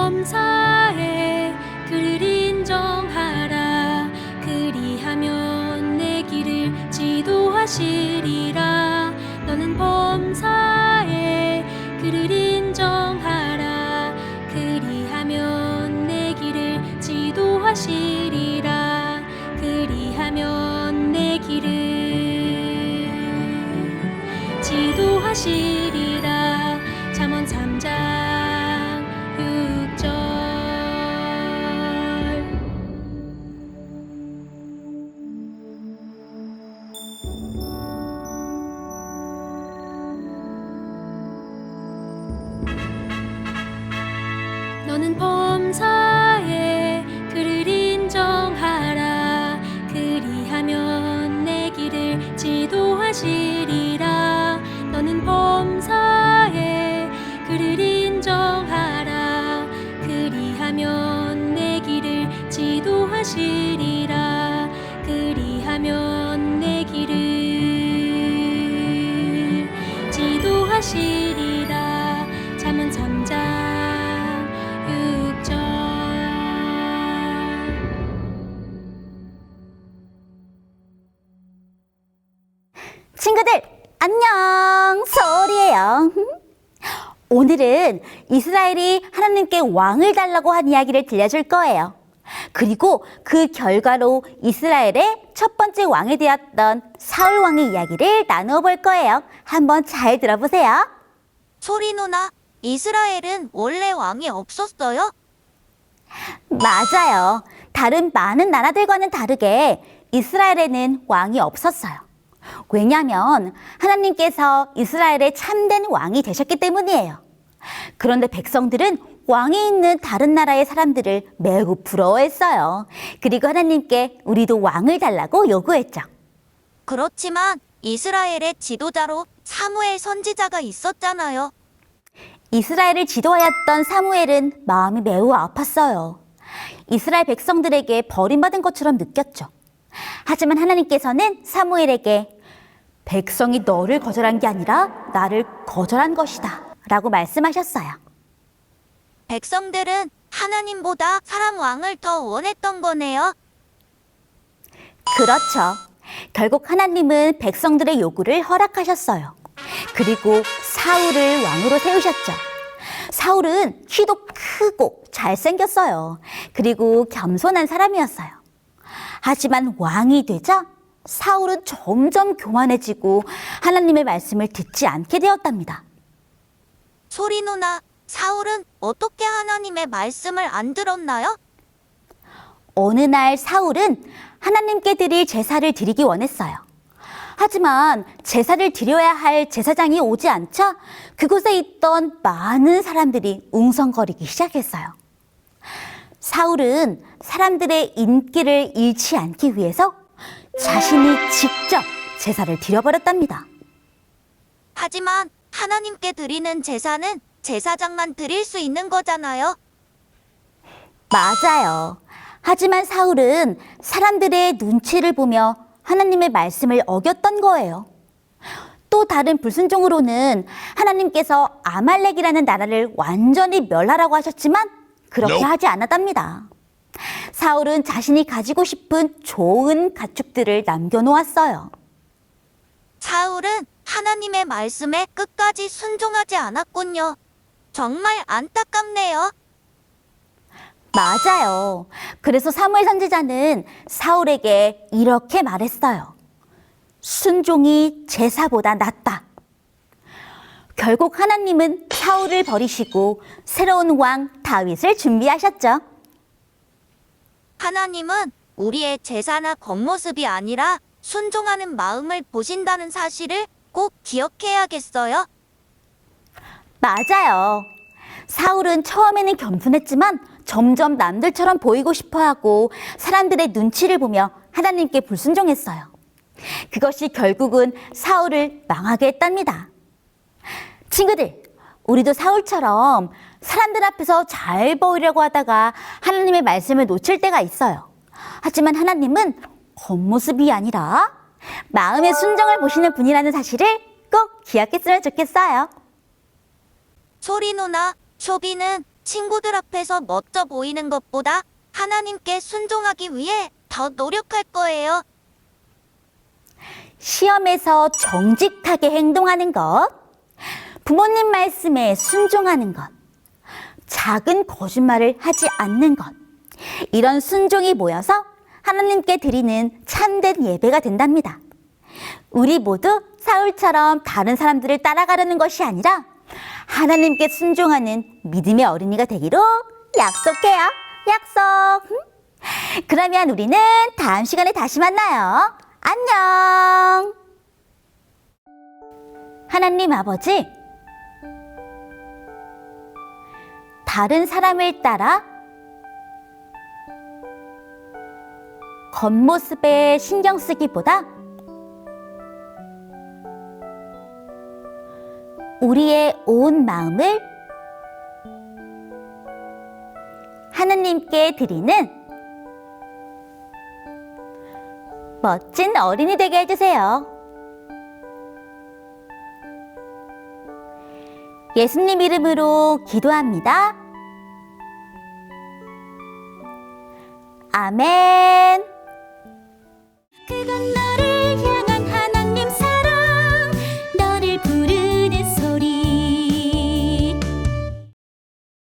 범사에 그를 인정하라. 그리하면 내 길을 지도하시리라. 너는 범사에 그를 인정하라. 그리하면 내 길을 지도하시리라. 그리하면 내 길을 지도하시리라. 잠언 3장 6절. 너는 범사에 그를 인정하라. 그리하면 내 길을 지도하시리라. 너는 범사에 그를 인정하라. 그리하면 내 길을 지도하시리라. 그리하면 내 길을 지도하시리라. 잠언 3장 6절. 친구들, 안녕! 소리예요. 오늘은 이스라엘이 하나님께 왕을 달라고 한 이야기를 들려줄 거예요. 그리고 그 결과로 이스라엘의 첫 번째 왕이 되었던 사울 왕의 이야기를 나누어 볼 거예요. 한번 잘 들어보세요. 소리 누나, 이스라엘은 원래 왕이 없었어요? 맞아요. 다른 많은 나라들과는 다르게 이스라엘에는 왕이 없었어요. 왜냐하면 하나님께서 이스라엘의 참된 왕이 되셨기 때문이에요. 그런데 백성들은 왕이 있는 다른 나라의 사람들을 매우 부러워했어요. 그리고 하나님께 우리도 왕을 달라고 요구했죠. 그렇지만 이스라엘의 지도자로 사무엘 선지자가 있었잖아요. 이스라엘을 지도하였던 사무엘은 마음이 매우 아팠어요. 이스라엘 백성들에게 버림받은 것처럼 느꼈죠. 하지만 하나님께서는 사무엘에게 백성이 너를 거절한 게 아니라 나를 거절한 것이다 라고 말씀하셨어요. 백성들은 하나님보다 사람 왕을 더 원했던 거네요. 그렇죠. 결국 하나님은 백성들의 요구를 허락하셨어요. 그리고 사울을 왕으로 세우셨죠. 사울은 키도 크고 잘생겼어요. 그리고 겸손한 사람이었어요. 하지만 왕이 되자 사울은 점점 교만해지고 하나님의 말씀을 듣지 않게 되었답니다. 소리 누나, 사울은 어떻게 하나님의 말씀을 안 들었나요? 어느 날 사울은 하나님께 드릴 제사를 드리기 원했어요. 하지만 제사를 드려야 할 제사장이 오지 않자 그곳에 있던 많은 사람들이 웅성거리기 시작했어요. 사울은 사람들의 인기를 잃지 않기 위해서 자신이 직접 제사를 드려버렸답니다. 하지만 하나님께 드리는 제사는 제사장만 드릴 수 있는 거잖아요. 맞아요. 하지만 사울은 사람들의 눈치를 보며 하나님의 말씀을 어겼던 거예요. 또 다른 불순종으로는 하나님께서 아말렉이라는 나라를 완전히 멸하라고 하셨지만 그렇게 하지 않았답니다. 사울은 자신이 가지고 싶은 좋은 가축들을 남겨놓았어요. 사울은 하나님의 말씀에 끝까지 순종하지 않았군요. 정말 안타깝네요. 맞아요. 그래서 사무엘 선지자는 사울에게 이렇게 말했어요. 순종이 제사보다 낫다. 결국 하나님은 사울을 버리시고 새로운 왕 다윗을 준비하셨죠. 하나님은 우리의 제사나 겉모습이 아니라 순종하는 마음을 보신다는 사실을 꼭 기억해야겠어요. 맞아요. 사울은 처음에는 겸손했지만 점점 남들처럼 보이고 싶어하고 사람들의 눈치를 보며 하나님께 불순종했어요. 그것이 결국은 사울을 망하게 했답니다. 친구들, 우리도 사울처럼 사람들 앞에서 잘 보이려고 하다가 하나님의 말씀을 놓칠 때가 있어요. 하지만 하나님은 겉모습이 아니라 마음의 순정을 보시는 분이라는 사실을 꼭 기억했으면 좋겠어요. 소리 누나, 쇼비는 친구들 앞에서 멋져 보이는 것보다 하나님께 순종하기 위해 더 노력할 거예요. 시험에서 정직하게 행동하는 것, 부모님 말씀에 순종하는 것, 작은 거짓말을 하지 않는 것, 이런 순종이 모여서 하나님께 드리는 참된 예배가 된답니다. 우리 모두 사울처럼 다른 사람들을 따라가려는 것이 아니라 하나님께 순종하는 믿음의 어린이가 되기로 약속해요. 약속. 그러면 우리는 다음 시간에 다시 만나요. 안녕. 하나님 아버지, 다른 사람을 따라 겉모습에 신경 쓰기보다 우리의 온 마음을 하나님께 드리는 멋진 어린이 되게 해주세요. 예수님 이름으로 기도합니다. 아멘.